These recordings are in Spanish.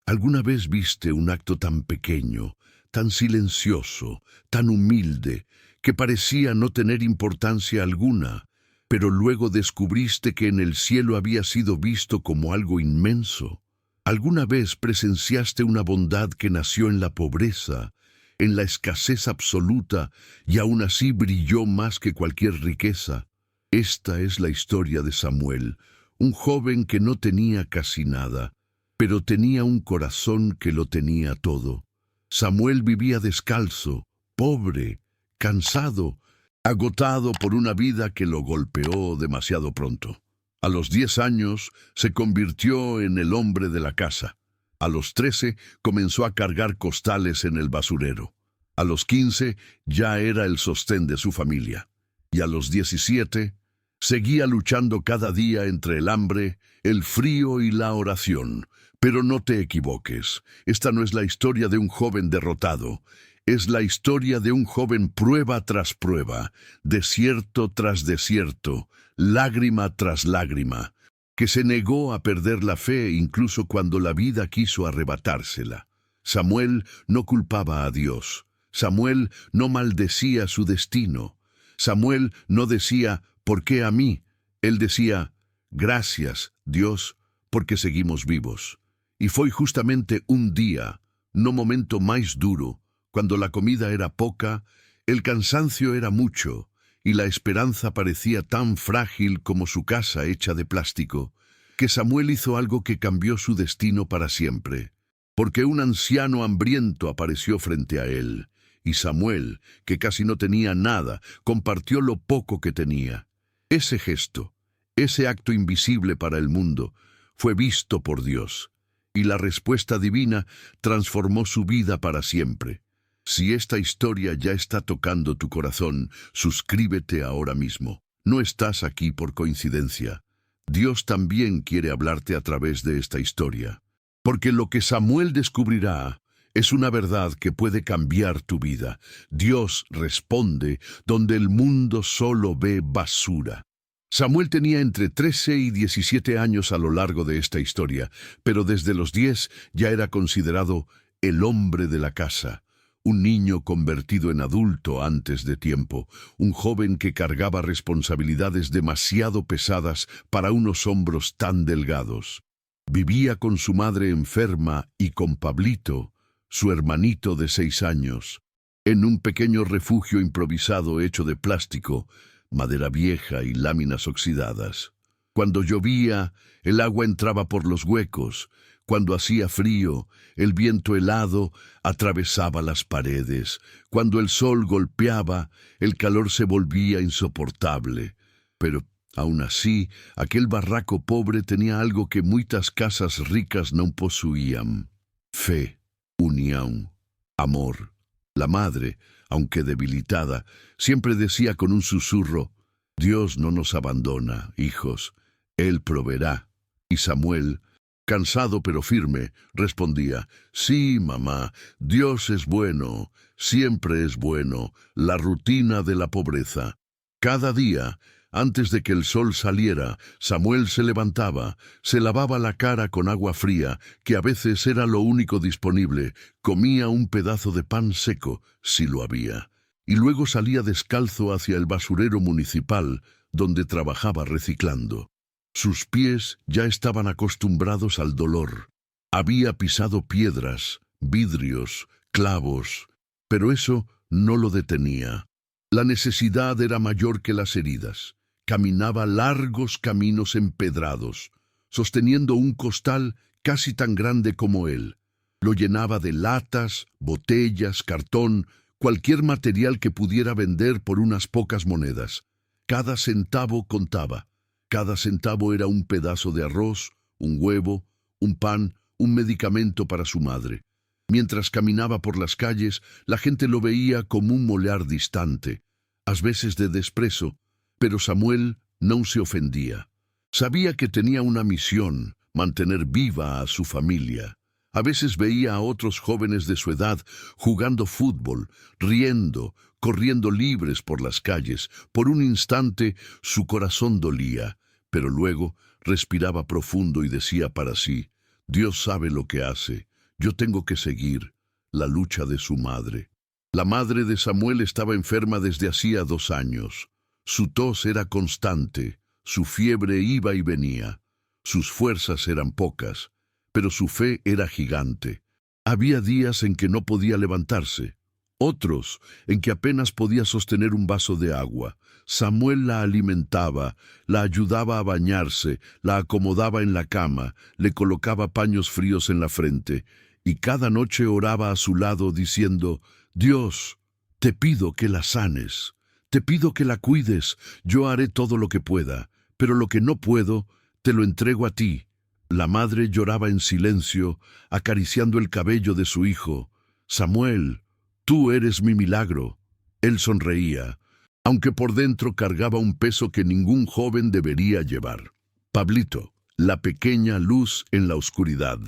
¿Alguna vez viste un acto tan pequeño, tan silencioso, tan humilde, que parecía no tener importancia alguna, pero luego descubriste que en el cielo había sido visto como algo inmenso? ¿Alguna vez presenciaste una bondad que nació en la pobreza, en la escasez absoluta, y aún así brilló más que cualquier riqueza? Esta es la historia de Samuel, un joven que no tenía casi nada, pero tenía un corazón que lo tenía todo. Samuel vivía descalzo, pobre, cansado, agotado por una vida que lo golpeó demasiado pronto. A los 10 años se convirtió en el hombre de la casa. A los 13 comenzó a cargar costales en el basurero. A los 15 ya era el sostén de su familia. Y a los 17 seguía luchando cada día entre el hambre, el frío y la oración. Pero no te equivoques, esta no es la historia de un joven derrotado. Es la historia de un joven prueba tras prueba, desierto tras desierto, lágrima tras lágrima, que se negó a perder la fe incluso cuando la vida quiso arrebatársela. Samuel no culpaba a Dios. Samuel no maldecía su destino. Samuel no decía, ¿por qué a mí? Él decía, gracias, Dios, porque seguimos vivos. Y fue justamente un día, no momento más duro, cuando la comida era poca, el cansancio era mucho, y la esperanza parecía tan frágil como su casa hecha de plástico, que Samuel hizo algo que cambió su destino para siempre. Porque un anciano hambriento apareció frente a él, y Samuel, que casi no tenía nada, compartió lo poco que tenía. Ese gesto, ese acto invisible para el mundo, fue visto por Dios, y la respuesta divina transformó su vida para siempre. Si esta historia ya está tocando tu corazón, suscríbete ahora mismo. No estás aquí por coincidencia. Dios también quiere hablarte a través de esta historia. Porque lo que Samuel descubrirá es una verdad que puede cambiar tu vida. Dios responde donde el mundo solo ve basura. Samuel tenía entre 13 y 17 años a lo largo de esta historia, pero desde los 10 ya era considerado el hombre de la casa. Un niño convertido en adulto antes de tiempo, un joven que cargaba responsabilidades demasiado pesadas para unos hombros tan delgados. Vivía con su madre enferma y con Pablito, su hermanito de 6 años, en un pequeño refugio improvisado hecho de plástico, madera vieja y láminas oxidadas. Cuando llovía, el agua entraba por los huecos. Cuando hacía frío, el viento helado atravesaba las paredes. Cuando el sol golpeaba, el calor se volvía insoportable. Pero, aun así, aquel barraco pobre tenía algo que muchas casas ricas no poseían: fe, unión, amor. La madre, aunque debilitada, siempre decía con un susurro, Dios no nos abandona, hijos, Él proveerá. Y Samuel, cansado pero firme, respondía, sí, mamá, Dios es bueno, siempre es bueno, la rutina de la pobreza. Cada día, antes de que el sol saliera, Samuel se levantaba, se lavaba la cara con agua fría, que a veces era lo único disponible, comía un pedazo de pan seco, si lo había, y luego salía descalzo hacia el basurero municipal, donde trabajaba reciclando. Sus pies ya estaban acostumbrados al dolor. Había pisado piedras, vidrios, clavos, pero eso no lo detenía. La necesidad era mayor que las heridas. Caminaba largos caminos empedrados, sosteniendo un costal casi tan grande como él. Lo llenaba de latas, botellas, cartón, cualquier material que pudiera vender por unas pocas monedas. Cada centavo contaba. Cada centavo era un pedazo de arroz, un huevo, un pan, un medicamento para su madre. Mientras caminaba por las calles, la gente lo veía como un molear distante, a veces de desprecio, pero Samuel no se ofendía. Sabía que tenía una misión, mantener viva a su familia. A veces veía a otros jóvenes de su edad jugando fútbol, riendo, corriendo libres por las calles. Por un instante su corazón dolía, pero luego respiraba profundo y decía para sí, Dios sabe lo que hace, Yo tengo que seguir la lucha de su madre. La madre de Samuel estaba enferma desde hacía 2 años. Su tos era constante, su fiebre iba y venía. Sus fuerzas eran pocas, pero su fe era gigante. Había días en que no podía levantarse, otros en que apenas podía sostener un vaso de agua. Samuel la alimentaba, la ayudaba a bañarse, la acomodaba en la cama, le colocaba paños fríos en la frente, y cada noche oraba a su lado diciendo: Dios, te pido que la sanes, te pido que la cuides, yo haré todo lo que pueda, pero lo que no puedo, te lo entrego a ti. La madre lloraba en silencio, acariciando el cabello de su hijo. Samuel, tú eres mi milagro. Él sonreía, aunque por dentro cargaba un peso que ningún joven debería llevar. Pablito, la pequeña luz en la oscuridad.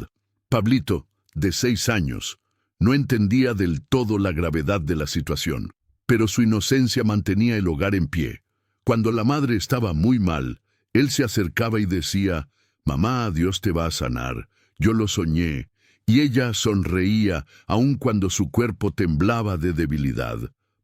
Pablito, de 6 años, no entendía del todo la gravedad de la situación, pero su inocencia mantenía el hogar en pie. Cuando la madre estaba muy mal, él se acercaba y decía: «Mamá, Dios te va a sanar, yo lo soñé», y ella sonreía aun cuando su cuerpo temblaba de debilidad.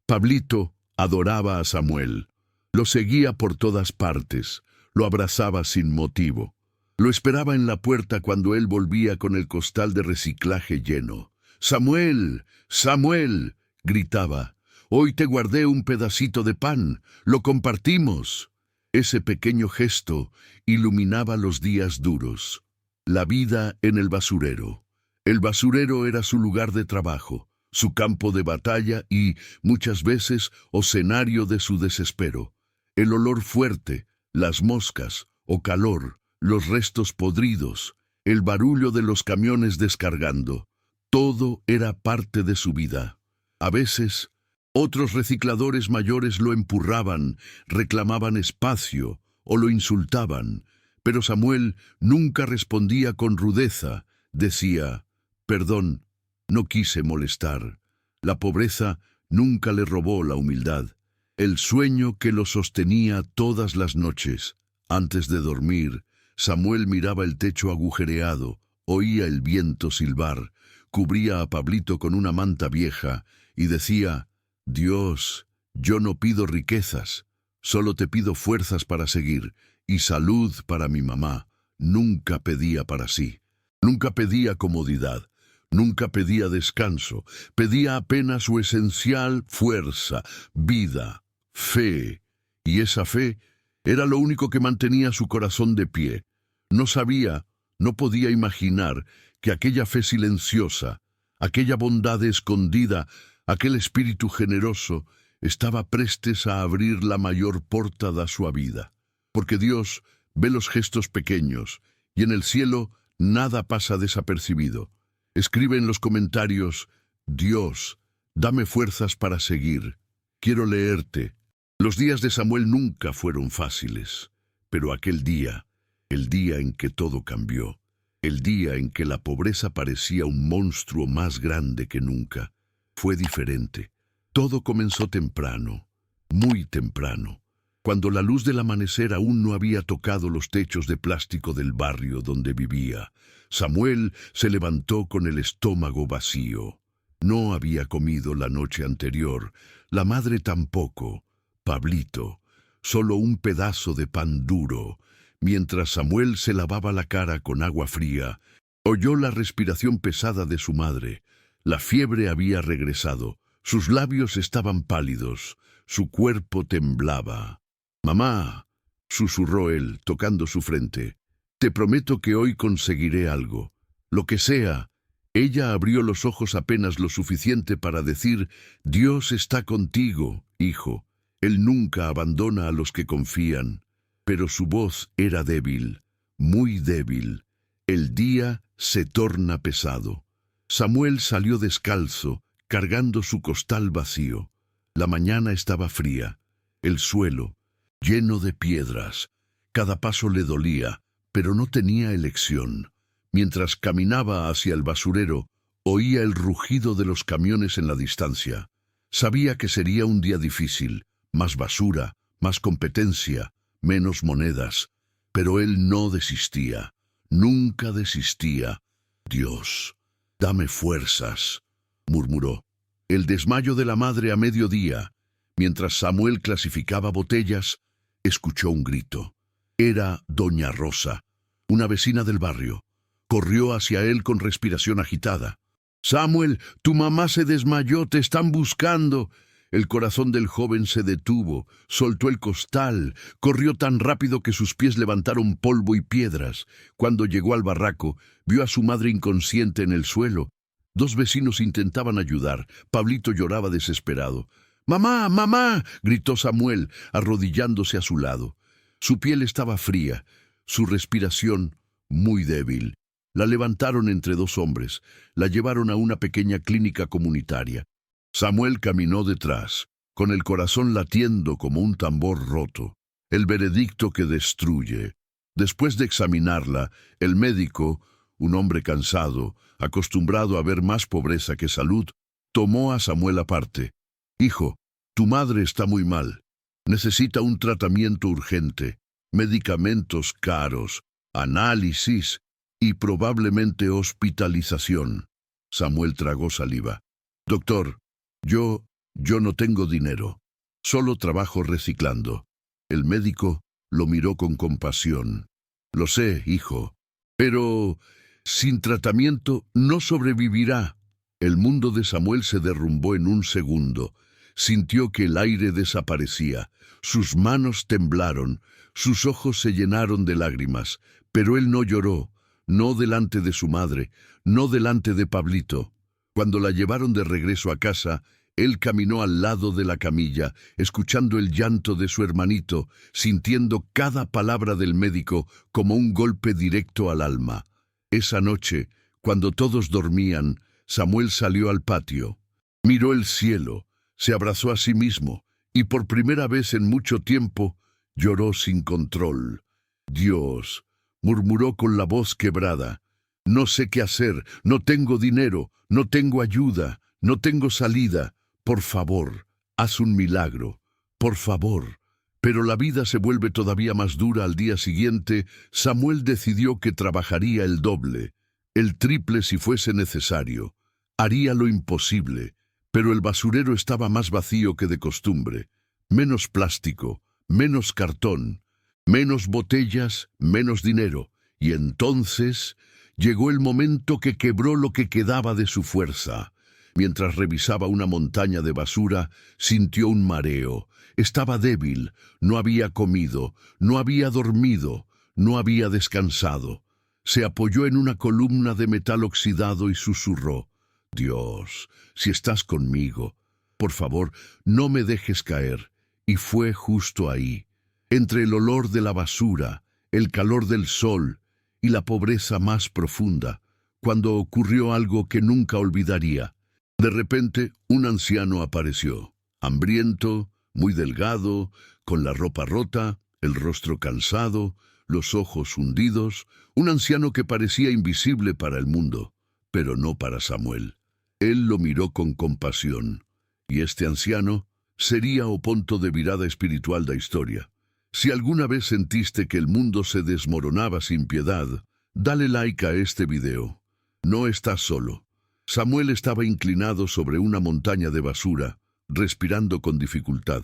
Pablito adoraba a Samuel. Lo seguía por todas partes, lo abrazaba sin motivo. Lo esperaba en la puerta cuando él volvía con el costal de reciclaje lleno. «Samuel, Samuel», gritaba, «hoy te guardé un pedacito de pan, lo compartimos». Ese pequeño gesto iluminaba los días duros. La vida en el basurero. El basurero era su lugar de trabajo, su campo de batalla y, muchas veces, escenario de su desespero. El olor fuerte, las moscas o calor, los restos podridos, el barullo de los camiones descargando, todo era parte de su vida. A veces, otros recicladores mayores lo empurraban, reclamaban espacio o lo insultaban, pero Samuel nunca respondía con rudeza. Decía: «Perdón, no quise molestar». La pobreza nunca le robó la humildad. El sueño que lo sostenía todas las noches. Antes de dormir, Samuel miraba el techo agujereado, oía el viento silbar, cubría a Pablito con una manta vieja y decía: «Dios, yo no pido riquezas, solo te pido fuerzas para seguir y salud para mi mamá». Nunca pedía para sí, nunca pedía comodidad, nunca pedía descanso, pedía apenas su esencial fuerza, vida, fe. Y esa fe era lo único que mantenía su corazón de pie. No sabía, no podía imaginar que aquella fe silenciosa, aquella bondad escondida, aquel espíritu generoso, estaba prestes a abrir la mayor puerta de su vida. Porque Dios ve los gestos pequeños, y en el cielo nada pasa desapercibido. Escribe en los comentarios: «Dios, dame fuerzas para seguir. Quiero leerte». Los días de Samuel nunca fueron fáciles, pero aquel día, el día en que todo cambió, el día en que la pobreza parecía un monstruo más grande que nunca, fue diferente. Todo comenzó temprano, muy temprano, cuando la luz del amanecer aún no había tocado los techos de plástico del barrio donde vivía. Samuel se levantó con el estómago vacío. No había comido la noche anterior, la madre tampoco. Pablito, solo un pedazo de pan duro. Mientras Samuel se lavaba la cara con agua fría, oyó la respiración pesada de su madre. La fiebre había regresado, sus labios estaban pálidos, su cuerpo temblaba. «Mamá», susurró él, tocando su frente, «te prometo que hoy conseguiré algo, lo que sea». Ella abrió los ojos apenas lo suficiente para decir: «Dios está contigo, hijo. Él nunca abandona a los que confían». Pero su voz era débil, muy débil. El día se torna pesado. Samuel salió descalzo, cargando su costal vacío. La mañana estaba fría, el suelo lleno de piedras. Cada paso le dolía, pero no tenía elección. Mientras caminaba hacia el basurero, oía el rugido de los camiones en la distancia. Sabía que sería un día difícil, más basura, más competencia, menos monedas, pero él no desistía, nunca desistía. Dios, Dame fuerzas, murmuró. El desmayo de la madre a mediodía, mientras Samuel clasificaba botellas, escuchó un grito. Era doña Rosa, una vecina del barrio. Corrió hacia él con respiración agitada. «Samuel, tu mamá se desmayó, te están buscando». El corazón del joven se detuvo, soltó el costal, corrió tan rápido que sus pies levantaron polvo y piedras. Cuando llegó al barraco, vio a su madre inconsciente en el suelo. Dos vecinos intentaban ayudar. Pablito lloraba desesperado. «¡Mamá, mamá!», gritó Samuel, arrodillándose a su lado. Su piel estaba fría, su respiración muy débil. La levantaron entre dos hombres, la llevaron a una pequeña clínica comunitaria. Samuel caminó detrás, con el corazón latiendo como un tambor roto. El veredicto que destruye. Después de examinarla, el médico, un hombre cansado, acostumbrado a ver más pobreza que salud, tomó a Samuel aparte. «Hijo, tu madre está muy mal. Necesita un tratamiento urgente, medicamentos caros, análisis y probablemente hospitalización». Samuel tragó saliva. «Doctor, yo no tengo dinero. Solo trabajo reciclando». El médico lo miró con compasión. «Lo sé, hijo, pero sin tratamiento no sobrevivirá». El mundo de Samuel se derrumbó en un segundo. Sintió que el aire desaparecía. Sus manos temblaron, sus ojos se llenaron de lágrimas, pero él no lloró, no delante de su madre, no delante de Pablito. Cuando la llevaron de regreso a casa, él caminó al lado de la camilla, escuchando el llanto de su hermanito, sintiendo cada palabra del médico como un golpe directo al alma. Esa noche, cuando todos dormían, Samuel salió al patio. Miró el cielo, se abrazó a sí mismo, y por primera vez en mucho tiempo, lloró sin control. «Dios», murmuró con la voz quebrada, «no sé qué hacer, no tengo dinero, no tengo ayuda, no tengo salida. Por favor, haz un milagro, por favor». Pero la vida se vuelve todavía más dura al día siguiente. Samuel decidió que trabajaría el doble, el triple si fuese necesario. Haría lo imposible, pero el basurero estaba más vacío que de costumbre. Menos plástico, menos cartón, menos botellas, menos dinero. Y entonces llegó el momento que quebró lo que quedaba de su fuerza. Mientras revisaba una montaña de basura, sintió un mareo. Estaba débil, no había comido, no había dormido, no había descansado. Se apoyó en una columna de metal oxidado y susurró: «Dios, si estás conmigo, por favor, no me dejes caer». Y fue justo ahí, entre el olor de la basura, el calor del sol y la pobreza más profunda, cuando ocurrió algo que nunca olvidaría. De repente, un anciano apareció, hambriento, muy delgado, con la ropa rota, el rostro cansado, los ojos hundidos, un anciano que parecía invisible para el mundo, pero no para Samuel. Él lo miró con compasión, y este anciano sería o punto de virada espiritual da historia. Si alguna vez sentiste que el mundo se desmoronaba sin piedad, dale like a este video. No estás solo. Samuel estaba inclinado sobre una montaña de basura, respirando con dificultad.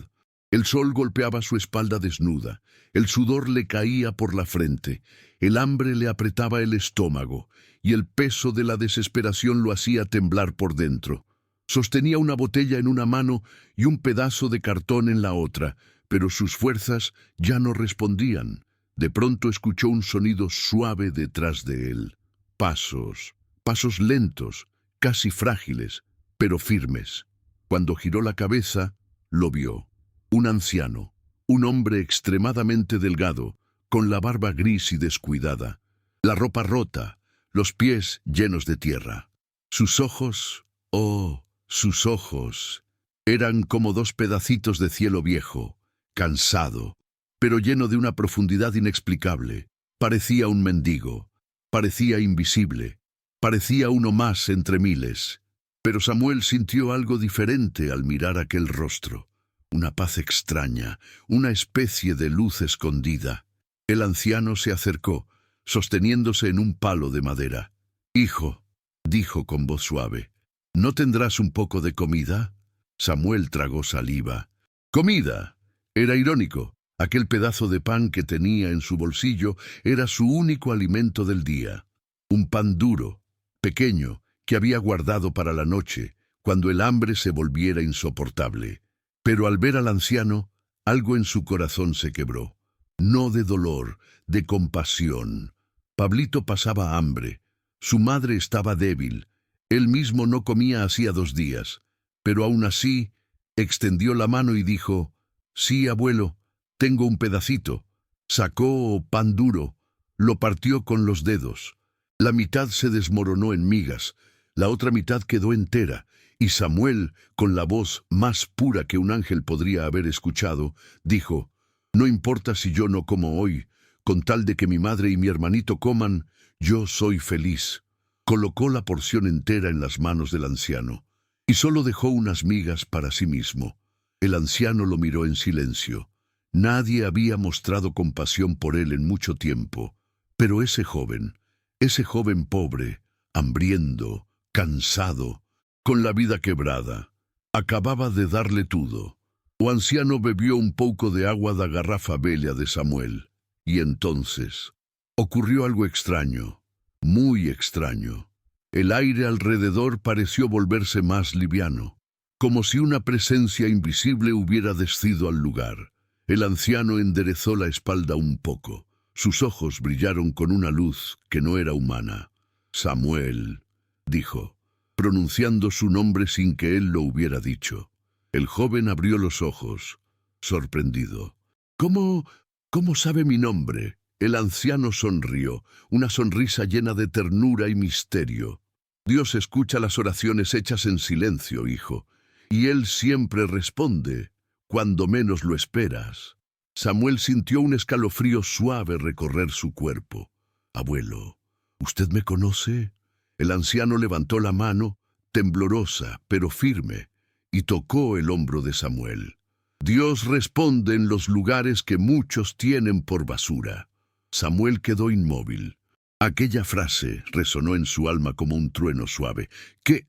El sol golpeaba su espalda desnuda, el sudor le caía por la frente, el hambre le apretaba el estómago, y el peso de la desesperación lo hacía temblar por dentro. Sostenía una botella en una mano y un pedazo de cartón en la otra, pero sus fuerzas ya no respondían. De pronto escuchó un sonido suave detrás de él. Pasos, pasos lentos, casi frágiles, pero firmes. Cuando giró la cabeza, lo vio. Un anciano, un hombre extremadamente delgado, con la barba gris y descuidada, la ropa rota, los pies llenos de tierra. Sus ojos, oh, sus ojos, eran como dos pedacitos de cielo viejo, cansado, pero lleno de una profundidad inexplicable. Parecía un mendigo, parecía invisible, parecía uno más entre miles. Pero Samuel sintió algo diferente al mirar aquel rostro. Una paz extraña, una especie de luz escondida. El anciano se acercó, sosteniéndose en un palo de madera. «Hijo», dijo con voz suave. ¿No tendrás un poco de comida? Samuel tragó saliva. ¡Comida! Era irónico. Aquel pedazo de pan que tenía en su bolsillo era su único alimento del día. Un pan duro, pequeño, que había guardado para la noche, cuando el hambre se volviera insoportable. Pero al ver al anciano, algo en su corazón se quebró. No de dolor, de compasión. Pablito pasaba hambre. Su madre estaba débil. Él mismo no comía hacía 2 días. Pero aún así, extendió la mano y dijo: «Sí, abuelo, tengo un pedacito». Sacó pan duro, lo partió con los dedos. La mitad se desmoronó en migas, la otra mitad quedó entera, y Samuel, con la voz más pura que un ángel podría haber escuchado, dijo: «No importa si yo no como hoy, con tal de que mi madre y mi hermanito coman, yo soy feliz». Colocó la porción entera en las manos del anciano, y solo dejó unas migas para sí mismo. El anciano lo miró en silencio. Nadie había mostrado compasión por él en mucho tiempo, pero ese joven pobre, hambriento, cansado, con la vida quebrada, acababa de darle todo. O anciano bebió un poco de agua da garrafa vella de Samuel, y entonces ocurrió algo extraño, muy extraño. El aire alrededor pareció volverse más liviano, como si una presencia invisible hubiera descido al lugar. El anciano enderezó la espalda un poco. Sus ojos brillaron con una luz que no era humana. «Samuel», dijo, pronunciando su nombre sin que él lo hubiera dicho. El joven abrió los ojos, sorprendido. «¿Cómo sabe mi nombre?». El anciano sonrió, una sonrisa llena de ternura y misterio. «Dios escucha las oraciones hechas en silencio, hijo, y Él siempre responde cuando menos lo esperas». Samuel sintió un escalofrío suave recorrer su cuerpo. «Abuelo, ¿usted me conoce?». El anciano levantó la mano, temblorosa pero firme, y tocó el hombro de Samuel. «Dios responde en los lugares que muchos tienen por basura». Samuel quedó inmóvil. Aquella frase resonó en su alma como un trueno suave. ¿Qué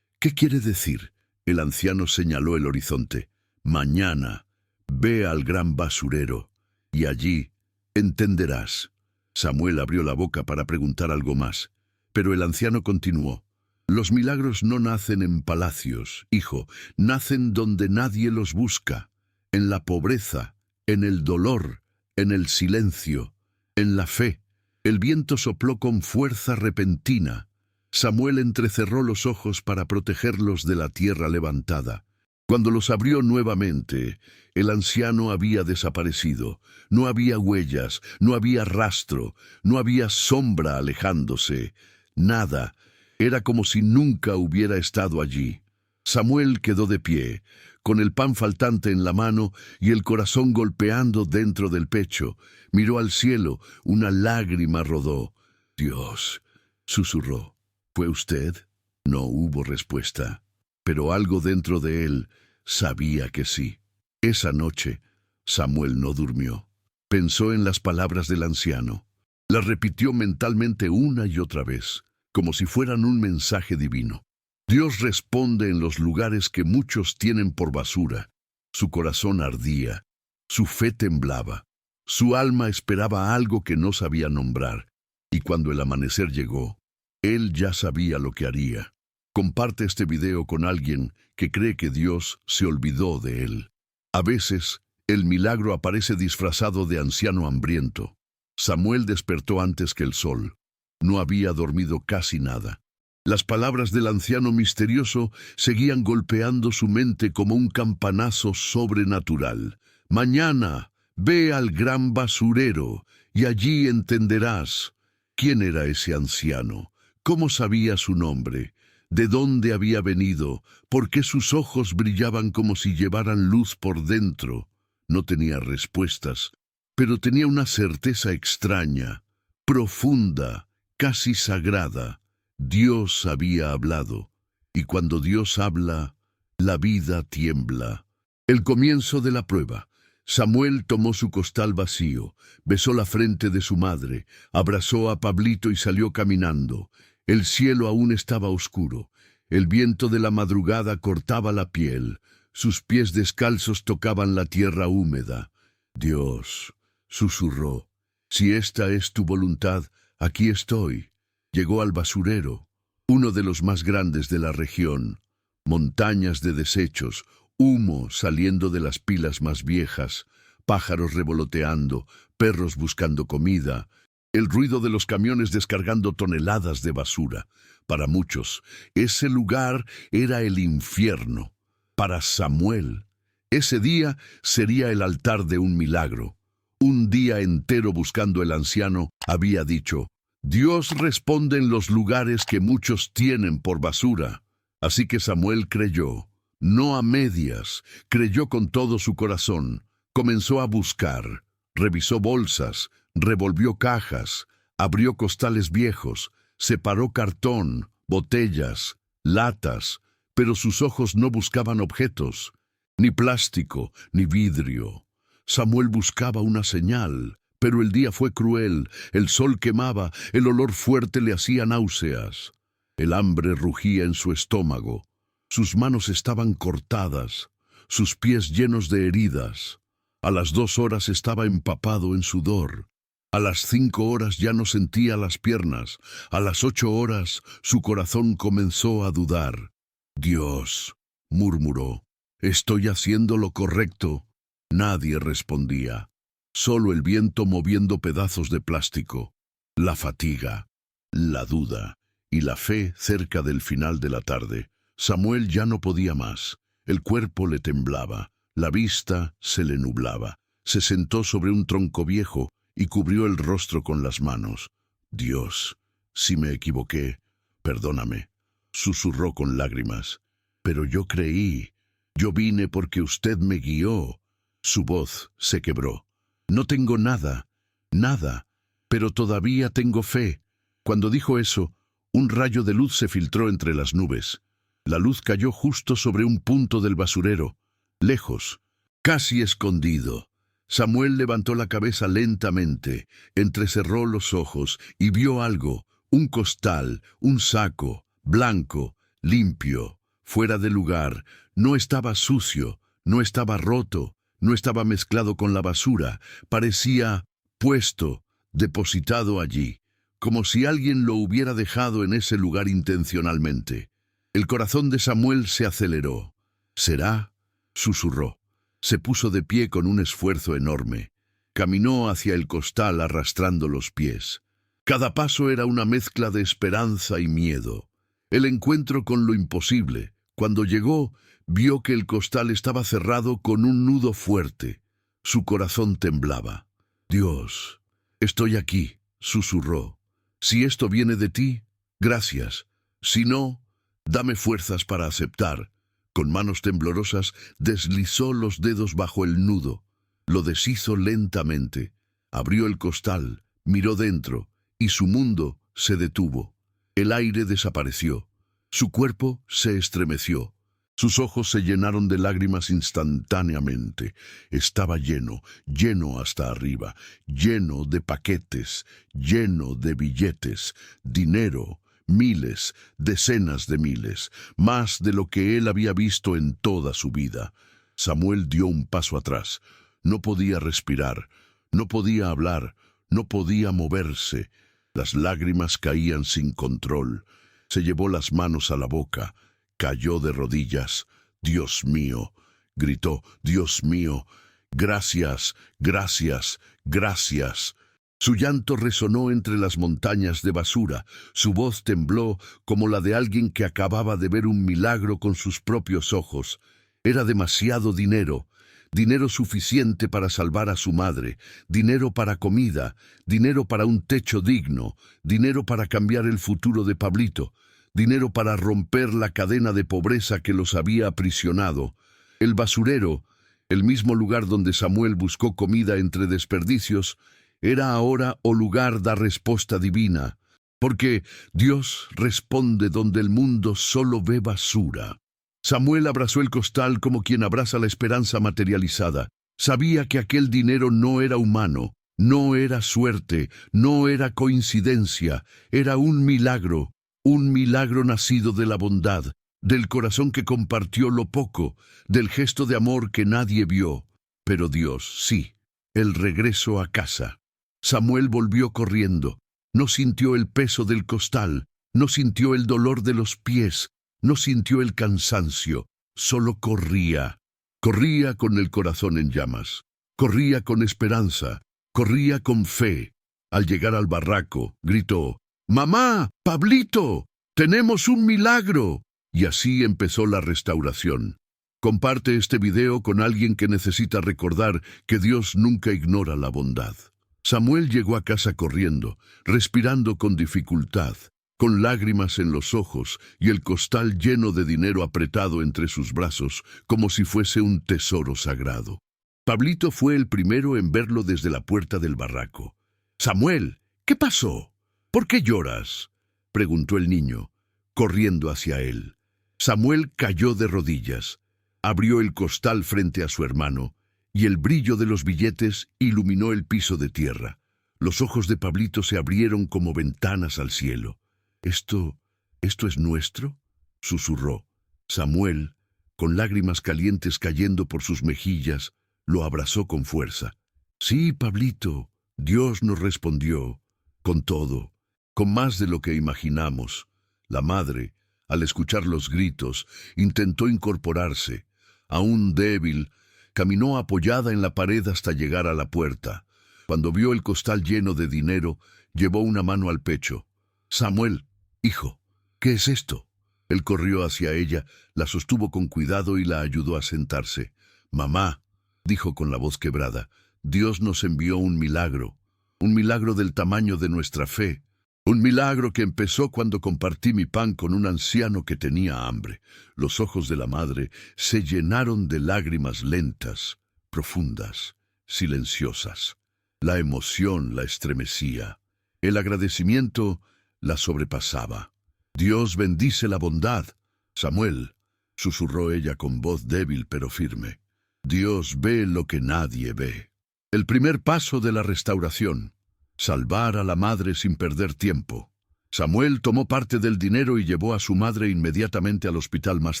quiere decir? El anciano señaló el horizonte. «Mañana, ve al gran basurero, y allí entenderás». Samuel abrió la boca para preguntar algo más, pero el anciano continuó: «Los milagros no nacen en palacios, hijo, nacen donde nadie los busca, en la pobreza, en el dolor, en el silencio, en la fe». El viento sopló con fuerza repentina. Samuel entrecerró los ojos para protegerlos de la tierra levantada. Cuando los abrió nuevamente, el anciano había desaparecido. No había huellas, no había rastro, no había sombra alejándose. Nada. Era como si nunca hubiera estado allí. Samuel quedó de pie, con el pan faltante en la mano y el corazón golpeando dentro del pecho. Miró al cielo, una lágrima rodó. «Dios», susurró, «¿fue usted?». No hubo respuesta, pero algo dentro de él sabía que sí. Esa noche, Samuel no durmió. Pensó en las palabras del anciano. Las repitió mentalmente una y otra vez, como si fueran un mensaje divino. Dios responde en los lugares que muchos tienen por basura. Su corazón ardía, su fe temblaba, su alma esperaba algo que no sabía nombrar, y cuando el amanecer llegó, él ya sabía lo que haría. Comparte este video con alguien que cree que Dios se olvidó de él. A veces, el milagro aparece disfrazado de anciano hambriento. Samuel despertó antes que el sol. No había dormido casi nada. Las palabras del anciano misterioso seguían golpeando su mente como un campanazo sobrenatural. «Mañana, ve al gran basurero, y allí entenderás». ¿Quién era ese anciano? ¿Cómo sabía su nombre? ¿De dónde había venido? ¿Por qué sus ojos brillaban como si llevaran luz por dentro? No tenía respuestas, pero tenía una certeza extraña, profunda, casi sagrada. Dios había hablado, y cuando Dios habla, la vida tiembla. El comienzo de la prueba. Samuel tomó su costal vacío, besó la frente de su madre, abrazó a Pablito y salió caminando. El cielo aún estaba oscuro. El viento de la madrugada cortaba la piel. Sus pies descalzos tocaban la tierra húmeda. Dios, susurró, si esta es tu voluntad, aquí estoy. Llegó al basurero, uno de los más grandes de la región. Montañas de desechos, humo saliendo de las pilas más viejas, pájaros revoloteando, perros buscando comida, el ruido de los camiones descargando toneladas de basura. Para muchos, ese lugar era el infierno. Para Samuel, ese día sería el altar de un milagro. Un día entero buscando el anciano, había dicho, Dios responde en los lugares que muchos tienen por basura. Así que Samuel creyó, no a medias, creyó con todo su corazón. Comenzó a buscar, revisó bolsas, revolvió cajas, abrió costales viejos, separó cartón, botellas, latas, pero sus ojos no buscaban objetos, ni plástico, ni vidrio. Samuel buscaba una señal, pero el día fue cruel, el sol quemaba, el olor fuerte le hacía náuseas. El hambre rugía en su estómago, sus manos estaban cortadas, sus pies llenos de heridas. A las 2 horas estaba empapado en sudor. A las 5 horas ya no sentía las piernas. A las 8 horas su corazón comenzó a dudar. Dios, murmuró, ¿estoy haciendo lo correcto? Nadie respondía. Solo el viento moviendo pedazos de plástico. La fatiga, la duda y la fe cerca del final de la tarde. Samuel ya no podía más. El cuerpo le temblaba. La vista se le nublaba. Se sentó sobre un tronco viejo y cubrió el rostro con las manos. Dios, si me equivoqué, perdóname, susurró con lágrimas. Pero yo creí, yo vine porque usted me guió. Su voz se quebró. No tengo nada, nada, pero todavía tengo fe. Cuando dijo eso, un rayo de luz se filtró entre las nubes. La luz cayó justo sobre un punto del basurero, lejos, casi escondido. Samuel levantó la cabeza lentamente, entrecerró los ojos y vio algo, un costal, un saco, blanco, limpio, fuera de lugar. No estaba sucio, no estaba roto, no estaba mezclado con la basura. Parecía puesto, depositado allí, como si alguien lo hubiera dejado en ese lugar intencionalmente. El corazón de Samuel se aceleró. ¿Será? Susurró. Se puso de pie con un esfuerzo enorme. Caminó hacia el costal arrastrando los pies. Cada paso era una mezcla de esperanza y miedo. El encuentro con lo imposible. Cuando llegó, vio que el costal estaba cerrado con un nudo fuerte. Su corazón temblaba. Dios, estoy aquí, susurró. Si esto viene de ti, gracias. Si no, dame fuerzas para aceptar. Con manos temblorosas deslizó los dedos bajo el nudo. Lo deshizo lentamente. Abrió el costal, miró dentro, y su mundo se detuvo. El aire desapareció. Su cuerpo se estremeció. Sus ojos se llenaron de lágrimas instantáneamente. Estaba lleno, lleno hasta arriba, lleno de paquetes, lleno de billetes, dinero, miles, decenas de miles, más de lo que él había visto en toda su vida. Samuel dio un paso atrás. No podía respirar, no podía hablar, no podía moverse. Las lágrimas caían sin control. Se llevó las manos a la boca. Cayó de rodillas. «Dios mío», gritó, «Dios mío, gracias, gracias, gracias». Su llanto resonó entre las montañas de basura. Su voz tembló como la de alguien que acababa de ver un milagro con sus propios ojos. Era demasiado dinero. Dinero suficiente para salvar a su madre, dinero para comida, dinero para un techo digno, dinero para cambiar el futuro de Pablito, dinero para romper la cadena de pobreza que los había aprisionado. El basurero, el mismo lugar donde Samuel buscó comida entre desperdicios, era ahora o lugar da respuesta divina, porque Dios responde donde el mundo solo ve basura. Samuel abrazó el costal como quien abraza la esperanza materializada. Sabía que aquel dinero no era humano, no era suerte, no era coincidencia, era un milagro. Un milagro nacido de la bondad, del corazón que compartió lo poco, del gesto de amor que nadie vio. Pero Dios, sí, el regreso a casa. Samuel volvió corriendo. No sintió el peso del costal, no sintió el dolor de los pies, no sintió el cansancio, solo corría. Corría con el corazón en llamas, corría con esperanza, corría con fe. Al llegar al barraco, gritó: «¡Mamá! ¡Pablito! ¡Tenemos un milagro!». Y así empezó la restauración. Comparte este video con alguien que necesita recordar que Dios nunca ignora la bondad. Samuel llegó a casa corriendo, respirando con dificultad, con lágrimas en los ojos y el costal lleno de dinero apretado entre sus brazos, como si fuese un tesoro sagrado. Pablito fue el primero en verlo desde la puerta del barraco. «Samuel, ¿qué pasó? ¿Por qué lloras?», preguntó el niño, corriendo hacia él. Samuel cayó de rodillas, abrió el costal frente a su hermano, y el brillo de los billetes iluminó el piso de tierra. Los ojos de Pablito se abrieron como ventanas al cielo. ¿Esto es nuestro?», susurró. Samuel, con lágrimas calientes cayendo por sus mejillas, lo abrazó con fuerza. «Sí, Pablito», Dios nos respondió, con todo, con más de lo que imaginamos. La madre, al escuchar los gritos, intentó incorporarse. Aún débil, caminó apoyada en la pared hasta llegar a la puerta. Cuando vio el costal lleno de dinero, llevó una mano al pecho. «Samuel, hijo, ¿qué es esto?». Él corrió hacia ella, la sostuvo con cuidado y la ayudó a sentarse. «Mamá», dijo con la voz quebrada, «Dios nos envió un milagro del tamaño de nuestra fe, un milagro que empezó cuando compartí mi pan con un anciano que tenía hambre». Los ojos de la madre se llenaron de lágrimas lentas, profundas, silenciosas. La emoción la estremecía. El agradecimiento la sobrepasaba. «Dios bendice la bondad, Samuel», susurró ella con voz débil pero firme. «Dios ve lo que nadie ve». El primer paso de la restauración: salvar a la madre sin perder tiempo. Samuel tomó parte del dinero y llevó a su madre inmediatamente al hospital más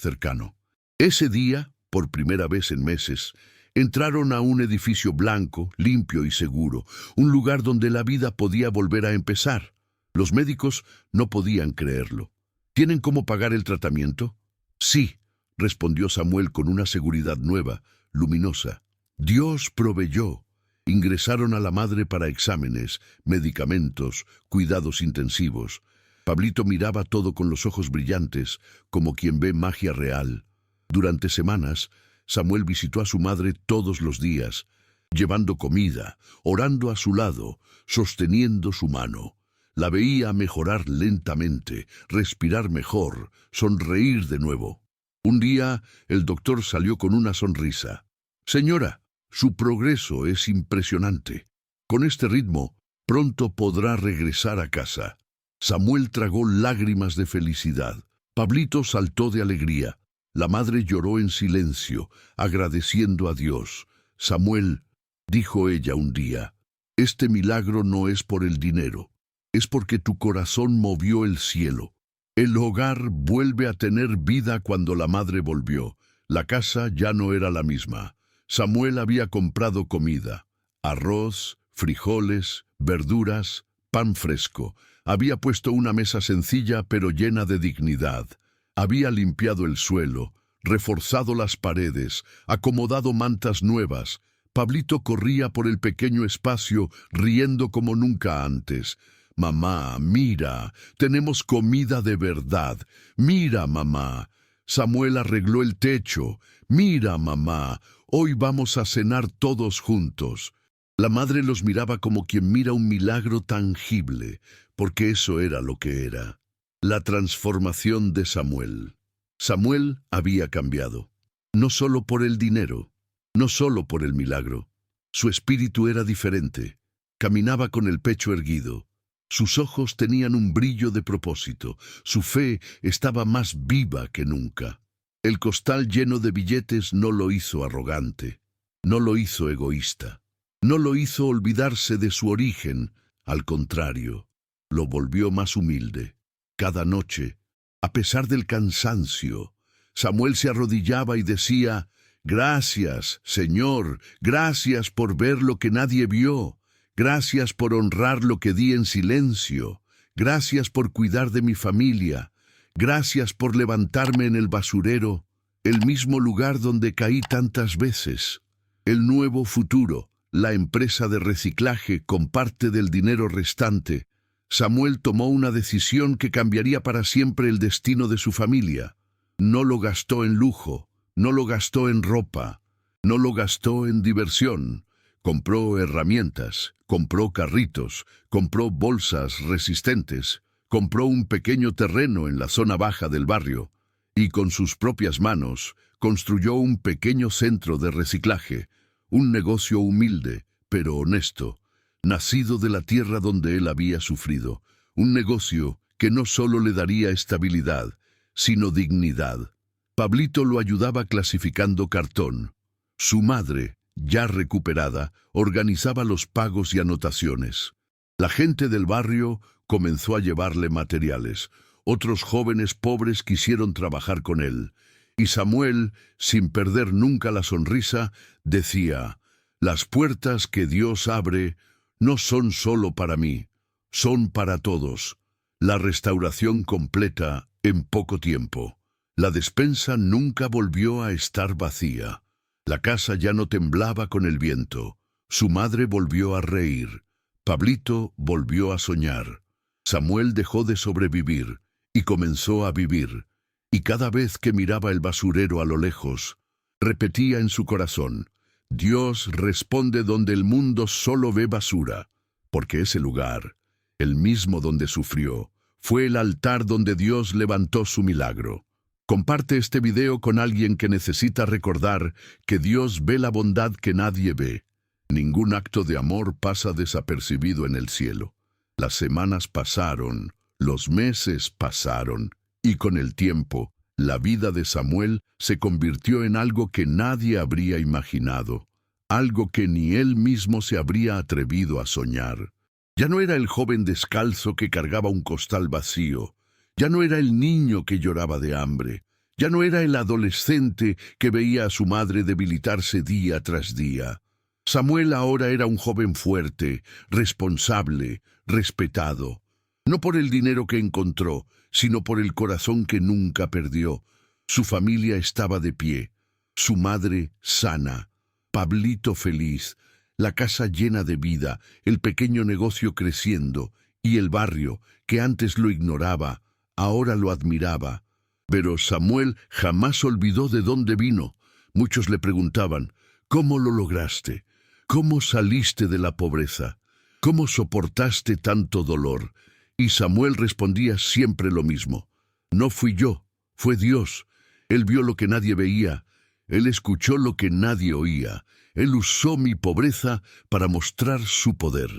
cercano. Ese día, por primera vez en meses, entraron a un edificio blanco, limpio y seguro, un lugar donde la vida podía volver a empezar. Los médicos no podían creerlo. «¿Tienen cómo pagar el tratamiento?». «Sí», respondió Samuel con una seguridad nueva, luminosa. «Dios proveyó». Ingresaron a la madre para exámenes, medicamentos, cuidados intensivos. Pablito miraba todo con los ojos brillantes, como quien ve magia real. Durante semanas, Samuel visitó a su madre todos los días, llevando comida, orando a su lado, sosteniendo su mano. La veía mejorar lentamente, respirar mejor, sonreír de nuevo. Un día, el doctor salió con una sonrisa. «Señora, su progreso es impresionante. Con este ritmo, pronto podrá regresar a casa». Samuel tragó lágrimas de felicidad. Pablito saltó de alegría. La madre lloró en silencio, agradeciendo a Dios. «Samuel», dijo ella un día, «este milagro no es por el dinero, es porque tu corazón movió el cielo». El hogar vuelve a tener vida cuando la madre volvió. La casa ya no era la misma. Samuel había comprado comida: arroz, frijoles, verduras, pan fresco. Había puesto una mesa sencilla pero llena de dignidad. Había limpiado el suelo, reforzado las paredes, acomodado mantas nuevas. Pablito corría por el pequeño espacio riendo como nunca antes. «Mamá, mira, tenemos comida de verdad. Mira, mamá». Samuel arregló el techo. «Mira, mamá, hoy vamos a cenar todos juntos». La madre los miraba como quien mira un milagro tangible, porque eso era lo que era. La transformación de Samuel. Samuel había cambiado. No solo por el dinero, no solo por el milagro. Su espíritu era diferente. Caminaba con el pecho erguido. Sus ojos tenían un brillo de propósito. Su fe estaba más viva que nunca. El costal lleno de billetes no lo hizo arrogante, no lo hizo egoísta, no lo hizo olvidarse de su origen. Al contrario, lo volvió más humilde. Cada noche, a pesar del cansancio, Samuel se arrodillaba y decía: «Gracias, Señor, gracias por ver lo que nadie vio, gracias por honrar lo que di en silencio, gracias por cuidar de mi familia, gracias por levantarme en el basurero, el mismo lugar donde caí tantas veces». El nuevo futuro, la empresa de reciclaje con parte del dinero restante, Samuel tomó una decisión que cambiaría para siempre el destino de su familia. No lo gastó en lujo, no lo gastó en ropa, no lo gastó en diversión. Compró herramientas, compró carritos, compró bolsas resistentes, compró un pequeño terreno en la zona baja del barrio y con sus propias manos construyó un pequeño centro de reciclaje, un negocio humilde, pero honesto, nacido de la tierra donde él había sufrido, un negocio que no solo le daría estabilidad, sino dignidad. Pablito lo ayudaba clasificando cartón. Su madre, ya recuperada, organizaba los pagos y anotaciones. La gente del barrio comenzó a llevarle materiales. Otros jóvenes pobres quisieron trabajar con él. Y Samuel, sin perder nunca la sonrisa, decía: «Las puertas que Dios abre no son solo para mí, son para todos». La restauración completa en poco tiempo. La despensa nunca volvió a estar vacía. La casa ya no temblaba con el viento. Su madre volvió a reír. Pablito volvió a soñar. Samuel dejó de sobrevivir y comenzó a vivir. Y cada vez que miraba el basurero a lo lejos, repetía en su corazón: «Dios responde donde el mundo solo ve basura», porque ese lugar, el mismo donde sufrió, fue el altar donde Dios levantó su milagro. Comparte este video con alguien que necesita recordar que Dios ve la bondad que nadie ve. Ningún acto de amor pasa desapercibido en el cielo. Las semanas pasaron, los meses pasaron, y con el tiempo, la vida de Samuel se convirtió en algo que nadie habría imaginado, algo que ni él mismo se habría atrevido a soñar. Ya no era el joven descalzo que cargaba un costal vacío, ya no era el niño que lloraba de hambre, ya no era el adolescente que veía a su madre debilitarse día tras día. Samuel ahora era un joven fuerte, responsable, respetado, no por el dinero que encontró, sino por el corazón que nunca perdió. Su familia estaba de pie, su madre sana, Pablito feliz, la casa llena de vida, el pequeño negocio creciendo, y el barrio, que antes lo ignoraba, ahora lo admiraba. Pero Samuel jamás olvidó de dónde vino. Muchos le preguntaban: «¿Cómo lo lograste? ¿Cómo saliste de la pobreza? ¿Cómo soportaste tanto dolor?». Y Samuel respondía siempre lo mismo: «No fui yo, fue Dios. Él vio lo que nadie veía, Él escuchó lo que nadie oía, Él usó mi pobreza para mostrar su poder».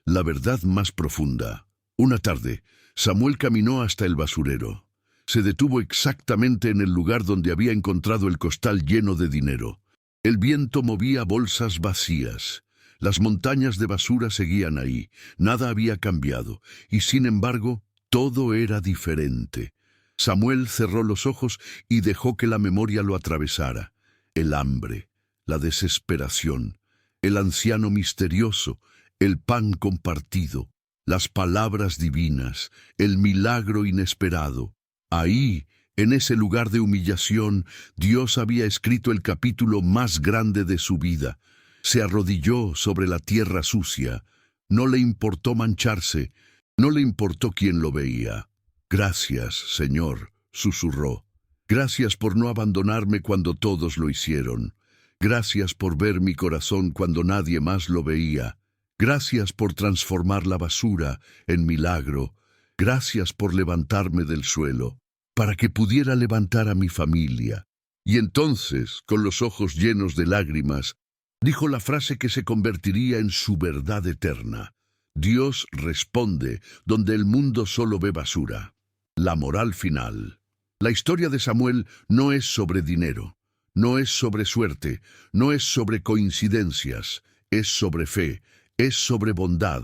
La verdad más profunda. Una tarde, Samuel caminó hasta el basurero. Se detuvo exactamente en el lugar donde había encontrado el costal lleno de dinero. El viento movía bolsas vacías. Las montañas de basura seguían ahí. Nada había cambiado. Y sin embargo, todo era diferente. Samuel cerró los ojos y dejó que la memoria lo atravesara. El hambre, la desesperación, el anciano misterioso, el pan compartido, las palabras divinas, el milagro inesperado. Ahí, en ese lugar de humillación, Dios había escrito el capítulo más grande de su vida. Se arrodilló sobre la tierra sucia. No le importó mancharse, no le importó quién lo veía. «Gracias, Señor», susurró. «Gracias por no abandonarme cuando todos lo hicieron. Gracias por ver mi corazón cuando nadie más lo veía. Gracias por transformar la basura en milagro. Gracias por levantarme del suelo, para que pudiera levantar a mi familia». Y entonces, con los ojos llenos de lágrimas, dijo la frase que se convertiría en su verdad eterna: «Dios responde donde el mundo solo ve basura». La moral final. La historia de Samuel no es sobre dinero, no es sobre suerte, no es sobre coincidencias, es sobre fe, es sobre bondad,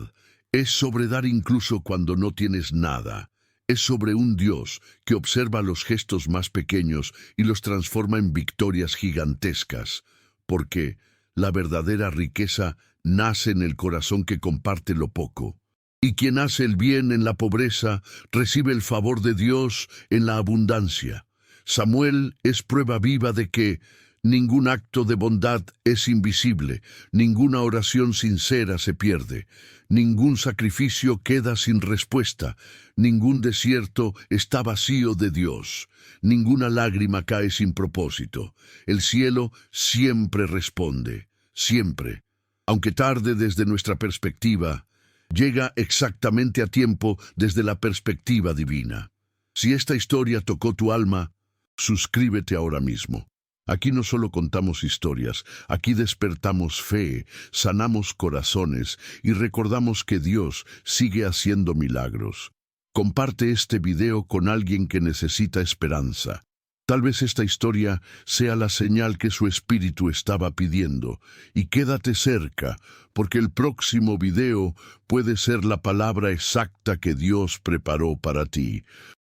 es sobre dar incluso cuando no tienes nada, Es sobre un Dios que observa los gestos más pequeños y los transforma en victorias gigantescas, porque la verdadera riqueza nace en el corazón que comparte lo poco. Y quien hace el bien en la pobreza recibe el favor de Dios en la abundancia. Samuel es prueba viva de que ningún acto de bondad es invisible, ninguna oración sincera se pierde, ningún sacrificio queda sin respuesta, ningún desierto está vacío de Dios, ninguna lágrima cae sin propósito. El cielo siempre responde, siempre. Aunque tarde desde nuestra perspectiva, llega exactamente a tiempo desde la perspectiva divina. Si esta historia tocó tu alma, suscríbete ahora mismo. Aquí no solo contamos historias, aquí despertamos fe, sanamos corazones y recordamos que Dios sigue haciendo milagros. Comparte este video con alguien que necesita esperanza. Tal vez esta historia sea la señal que su espíritu estaba pidiendo. Y quédate cerca, porque el próximo video puede ser la palabra exacta que Dios preparó para ti.